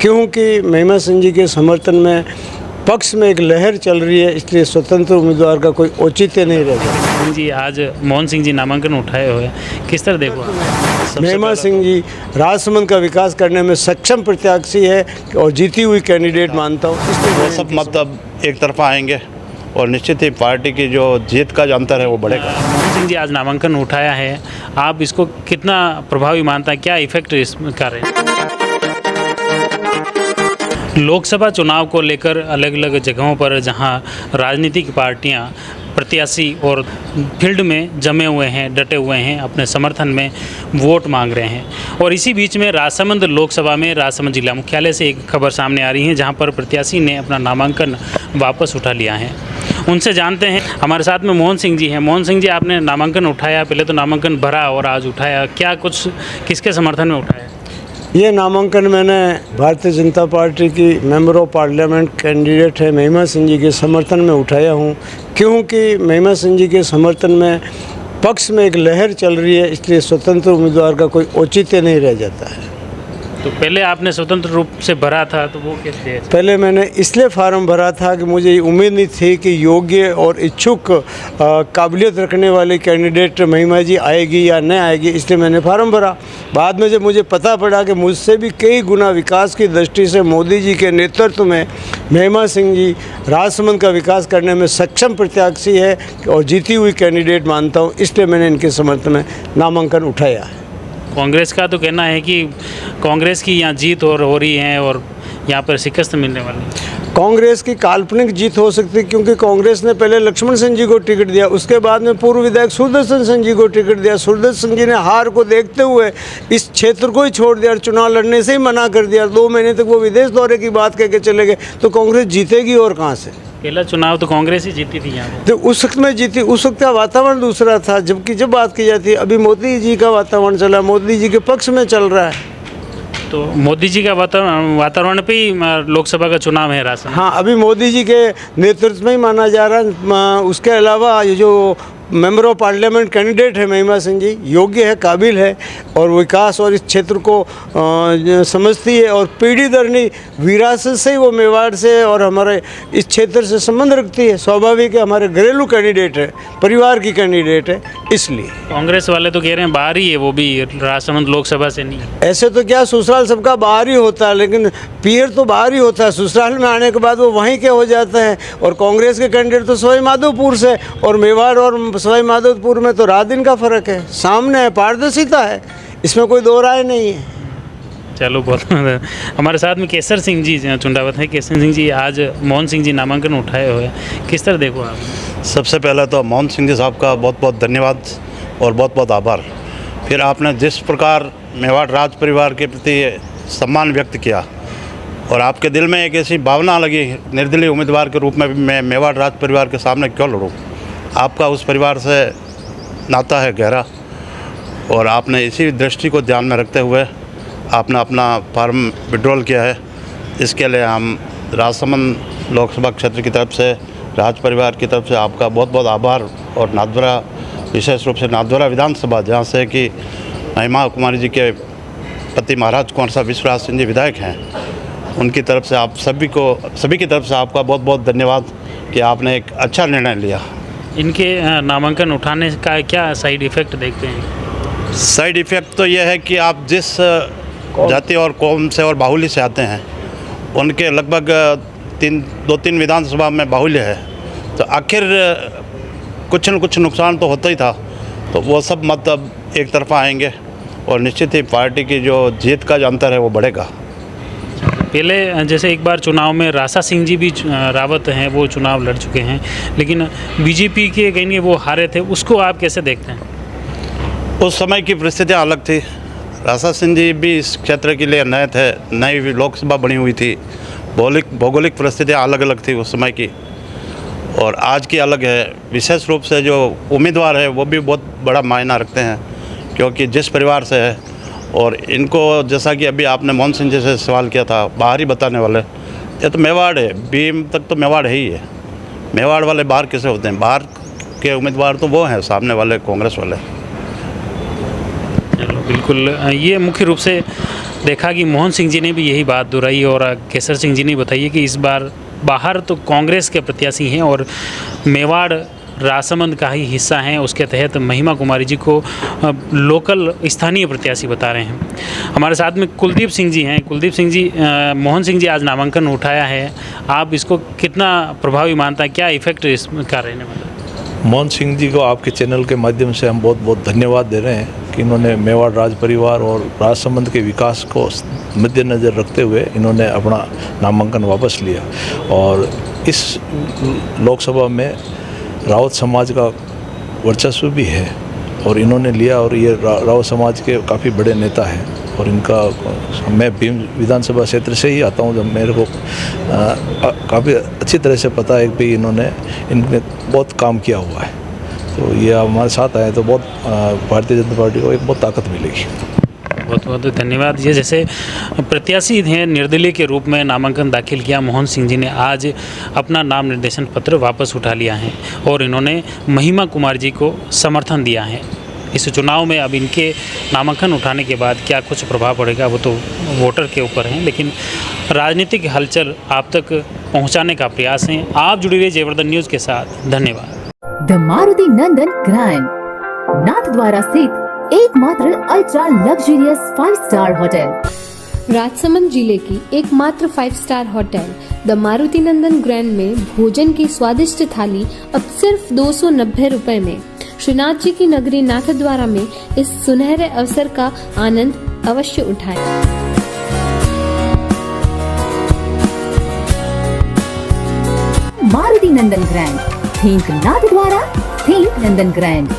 क्योंकि महिमा सिंह जी के समर्थन में पक्ष में एक लहर चल रही है, इसलिए स्वतंत्र उम्मीदवार का कोई औचित्य नहीं रहता। सिंह जी आज मोहन सिंह जी नामांकन उठाए हुए हैं, किस तरह देखो आप? महिमा सिंह जी राजसमंद का विकास करने में सक्षम प्रत्याशी है और जीती हुई कैंडिडेट मानता हूँ, इसलिए वो सब मत अब एक तरफा आएंगे और निश्चित ही पार्टी की जो जीत का जो अंतर है वो बढ़ेगा। मोहन सिंह जी आज नामांकन उठाया है, आप इसको कितना प्रभावी मानता है, क्या इफेक्ट इसका रहे? लोकसभा चुनाव को लेकर अलग अलग जगहों पर जहां राजनीतिक पार्टियां प्रत्याशी और फील्ड में जमे हुए हैं, डटे हुए हैं, अपने समर्थन में वोट मांग रहे हैं, और इसी बीच में राजसमंद लोकसभा में राजसमंद जिला मुख्यालय से एक खबर सामने आ रही है जहां पर प्रत्याशी ने अपना नामांकन वापस उठा लिया है। उनसे जानते हैं। हमारे साथ में मोहन सिंह जी हैं। मोहन सिंह जी, आपने नामांकन उठाया, पहले तो नामांकन भरा और आज उठाया, क्या कुछ किसके समर्थन में उठाया? ये नामांकन मैंने भारतीय जनता पार्टी की मेंबर ऑफ पार्लियामेंट कैंडिडेट है महिमा सिंह जी के समर्थन में उठाया हूँ, क्योंकि महिमा सिंह जी के समर्थन में पक्ष में एक लहर चल रही है, इसलिए स्वतंत्र उम्मीदवार का कोई औचित्य नहीं रह जाता है। तो पहले आपने स्वतंत्र रूप से भरा था, तो वो कैसे? पहले मैंने इसलिए फार्म भरा था कि मुझे उम्मीद नहीं थी कि योग्य और इच्छुक काबिलियत रखने वाले कैंडिडेट महिमा जी आएगी या नहीं आएगी, इसलिए मैंने फार्म भरा। बाद में जब मुझे पता पड़ा कि मुझसे भी कई गुना विकास की दृष्टि से मोदी जी के नेतृत्व में महिमा सिंह जी राजसमंद का विकास करने में सक्षम प्रत्याशी है और जीती हुई कैंडिडेट मानता हूँ, इसलिए मैंने इनके समर्थन में नामांकन उठाया है। कांग्रेस का तो कहना है कि कांग्रेस की यहाँ जीत हो रही है और यहाँ पर शिकस्त मिलने वाली है। कांग्रेस की काल्पनिक जीत हो सकती है, क्योंकि कांग्रेस ने पहले लक्ष्मण सिंह जी को टिकट दिया, उसके बाद में पूर्व विधायक सुरदर्शन सिंह जी को टिकट दिया। सुरदर्शन सिंह जी ने हार को देखते हुए इस क्षेत्र को ही छोड़ दिया और चुनाव लड़ने से ही मना कर दिया। 2 महीने तक वो विदेश दौरे की बात कह के चले गए, तो कांग्रेस जीतेगी और कहाँ से? पहला चुनाव तो कांग्रेस ही जीती थी यहाँ। तो उस वक्त में जीती, उस वक्त का वातावरण दूसरा था। जबकि जब बात की जाती है, अभी मोदी जी का वातावरण चला, मोदी जी के पक्ष में चल रहा है। तो मोदी जी का वातावरण पे ही लोकसभा का चुनाव है राजस्थान। हाँ, अभी मोदी जी के नेतृत्व में ही माना जा रहा है। उसके अलावा ये जो मेंबर ऑफ पार्लियामेंट कैंडिडेट है महिमा सिंह जी, योग्य है, काबिल है और विकास और इस क्षेत्र को समझती है और पीढ़ी दरनी विरासत से ही वो मेवाड़ से और हमारे इस क्षेत्र से संबंध रखती है। स्वाभाविक है, हमारे घरेलू कैंडिडेट है, परिवार की कैंडिडेट है, इसलिए। कांग्रेस वाले तो कह रहे हैं बाहर ही है, वो भी राजसमंद लोकसभा से नहीं। ऐसे तो क्या, ससुराल सबका बाहर ही होता है, लेकिन पीर तो बाहर ही होता है। ससुराल में आने के बाद वो वहीं के हो जाते हैं। और कांग्रेस के कैंडिडेट तो सवाई माधोपुर से, और मेवाड़ और सवाई माधोपुर में तो रात दिन का फर्क है, सामने है, पारदर्शिता है, इसमें कोई दो राय नहीं है। चलो बहुत। हमारे साथ में केसर सिंह जी चुंडावत है। केसर सिंह जी, आज मोहन सिंह जी नामांकन उठाए हुए हैं, किस तरह देखो आप? सबसे पहले तो मोहन सिंह जी साहब का बहुत बहुत धन्यवाद और बहुत बहुत आभार। फिर आपने जिस प्रकार मेवाड़ राज परिवार के प्रति सम्मान व्यक्त किया और आपके दिल में एक ऐसी भावना लगी, निर्दलीय उम्मीदवार के रूप में भी मैं मेवाड़ राज परिवार के सामने क्यों लड़ूं। आपका उस परिवार से नाता है गहरा और आपने इसी दृष्टि को ध्यान में रखते हुए आपने अपना फॉर्म विड्रॉल किया है। इसके लिए हम राजसमंद लोकसभा क्षेत्र की तरफ से, राज परिवार की तरफ से आपका बहुत बहुत आभार। और नाथद्वारा, विशेष रूप से नाथद्वारा विधानसभा, जहाँ से कि महिमा कुमारी जी के पति महाराज कुंवर साहब विश्वराज सिंह जी विधायक हैं, उनकी तरफ से आप सभी की तरफ से आपका बहुत बहुत धन्यवाद कि आपने एक अच्छा निर्णय लिया। इनके नामांकन उठाने का क्या साइड इफ़ेक्ट देखते हैं? साइड इफ़ेक्ट तो यह है कि आप जिस जाति और कौम से और बाहुल्य से आते हैं, उनके लगभग 2-3 विधानसभा में बाहुल्य है, तो आखिर कुछ न कुछ नुकसान तो होता ही था। तो वो सब मत अब एक तरफा आएंगे और निश्चित ही पार्टी की जो जीत का जो अंतर है वो बढ़ेगा। पहले जैसे एक बार चुनाव में रासा सिंह जी भी रावत हैं, वो चुनाव लड़ चुके हैं, लेकिन बीजेपी के कहीं वो हारे थे, उसको आप कैसे देखते हैं? उस समय की परिस्थितियाँ अलग थी। रासा सिंह जी भी इस क्षेत्र के लिए नए थे, नई लोकसभा बनी हुई थी, भौगोलिक परिस्थितियाँ अलग अलग थी उस समय की और आज की अलग है। विशेष रूप से जो उम्मीदवार है वो भी बहुत बड़ा मायना रखते हैं, क्योंकि जिस परिवार से है और इनको, जैसा कि अभी आपने मोहन सिंह जी से सवाल किया था, बाहर ही बताने वाले, ये तो मेवाड़ है, भीम तक तो मेवाड़ है ही है। मेवाड़ वाले बाहर कैसे होते हैं? बाहर के उम्मीदवार तो वो हैं, सामने वाले कांग्रेस वाले। चलो बिल्कुल, ये मुख्य रूप से देखा कि मोहन सिंह जी ने भी यही बात दोहराई और केसर सिंह जी ने बताइए कि इस बार बाहर तो कांग्रेस के प्रत्याशी हैं और मेवाड़ राजसमंद का ही हिस्सा हैं, उसके तहत महिमा कुमारी जी को लोकल स्थानीय प्रत्याशी बता रहे हैं। हमारे साथ में कुलदीप सिंह जी हैं। कुलदीप सिंह जी, मोहन सिंह जी आज नामांकन उठाया है, आप इसको कितना प्रभावी मानता है, क्या इफेक्ट इसका रहने वाला है? मोहन सिंह जी को आपके चैनल के माध्यम से हम बहुत बहुत धन्यवाद दे रहे हैं कि इन्होंने मेवाड़ राज परिवार और राजसमंद के विकास को मद्देनज़र रखते हुए इन्होंने अपना नामांकन वापस लिया और इस लोकसभा में रावत समाज का वर्चस्व भी है और इन्होंने लिया और ये रावत समाज के काफ़ी बड़े नेता हैं और इनका मैं भीम विधानसभा क्षेत्र से ही आता हूँ, जब मेरे को काफ़ी अच्छी तरह से पता है कि इनने बहुत काम किया हुआ है, तो ये हमारे साथ आए तो बहुत भारतीय जनता पार्टी को एक बहुत ताकत मिलेगी। बहुत बहुत धन्यवाद। ये जैसे प्रत्याशी हैं, निर्दलीय के रूप में नामांकन दाखिल किया मोहन सिंह जी ने आज अपना नाम निर्देशन पत्र वापस उठा लिया है और इन्होंने महिमा कुमार जी को समर्थन दिया है। इस चुनाव में अब इनके नामांकन उठाने के बाद क्या कुछ प्रभाव पड़ेगा वो तो वोटर के ऊपर है, लेकिन राजनीतिक हलचल आप तक पहुंचाने का प्रयास है। आप जुड़े रहिए जयवर्धन न्यूज़ के साथ। धन्यवाद। The Maruti Nandan grand Nathdwara स्थित एकमात्र ultra luxurious 5 star hotel. Rajsamand जिले की एकमात्र 5 star hotel the Maruti Nandan grand में भोजन की स्वादिष्ट थाली अब सिर्फ 290 रुपए में। श्रीनाथ जी की नगरी नाथद्वारा में इस सुनहरे अवसर का आनंद अवश्य उठाएं। मारुति नंदन ग्रैंड, थिंक नाथद्वारा, थिंक नंदन ग्रैंड।